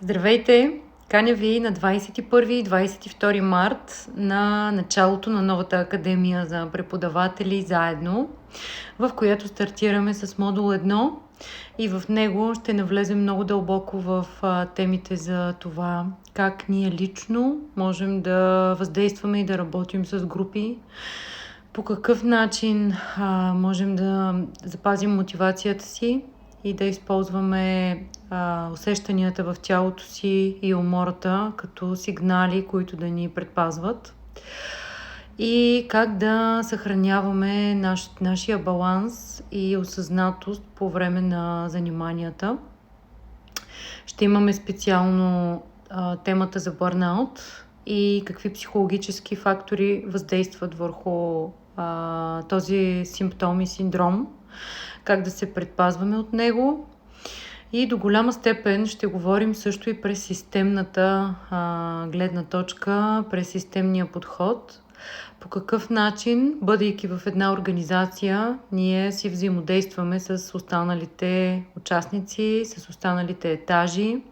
Здравейте! Каня ви на 21 и 22 март на началото на новата академия за преподаватели заедно, в която стартираме с модул 1 и в него ще навлезем много дълбоко в темите за това как ние лично можем да въздействаме и да работим с групи, по какъв начин можем да запазим мотивацията си и да използваме усещанията в тялото си и умората като сигнали, които да ни предпазват. И как да съхраняваме нашия баланс и осъзнатост по време на заниманията. Ще имаме специално темата за бърнаут и какви психологически фактори въздействат върху този симптом и синдром, как да се предпазваме от него. И до голяма степен ще говорим също и през системната гледна точка, през системния подход. По какъв начин, бъдейки в една организация, ние си взаимодействаме с останалите участници, с останалите етажи,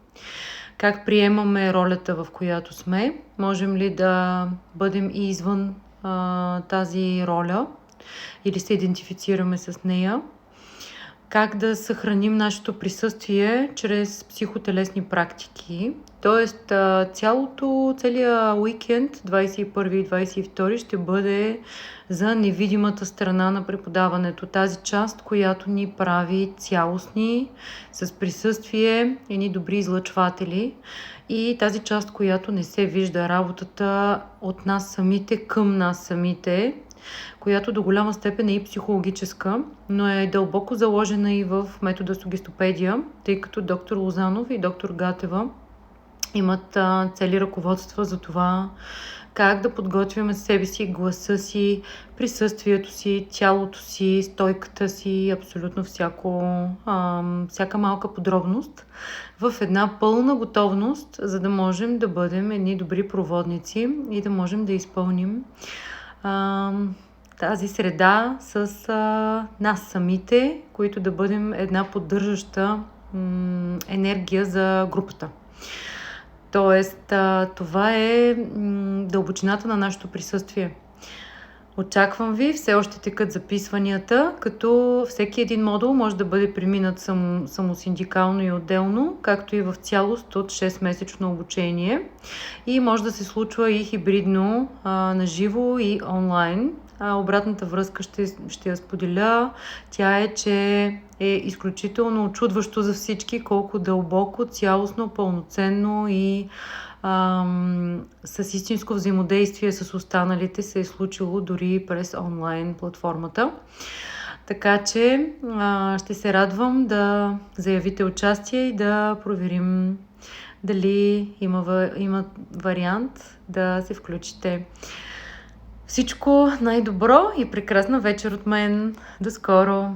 как приемаме ролята, в която сме, можем ли да бъдем и извън тази роля или се идентифицираме с нея, как да съхраним нашето присъствие чрез психотелесни практики. Тоест, целият уикенд, 21 и 22, ще бъде за невидимата страна на преподаването. Тази част, която ни прави цялостни, с присъствие, едни добри излъчватели. И тази част, която не се вижда, работата от нас самите към нас самите, която до голяма степен е и психологическа, но е дълбоко заложена и в метода Сугестопедия, тъй като доктор Лозанов и доктор Гатева имат цели ръководства за това как да подготвяме себе си, гласа си, присъствието си, тялото си, стойката си, абсолютно всяка малка подробност в една пълна готовност, за да можем да бъдем едни добри проводници и да можем да изпълним тази среда с нас самите, които да бъдем една поддържаща енергия за групата. Тоест, това е дълбочината на нашето присъствие. Очаквам ви, все още текат записванията, като всеки един модул може да бъде преминат самосиндикално и отделно, както и в цялост от 6-месечно обучение. И може да се случва и хибридно, на живо и онлайн. Обратната връзка ще я споделя. Тя е, че е изключително очудващо за всички колко дълбоко, цялостно, пълноценно и с истинско взаимодействие с останалите се е случило дори през онлайн платформата. Така че ще се радвам да заявите участие и да проверим дали има вариант да се включите. Всичко най-добро и прекрасна вечер от мен. До скоро!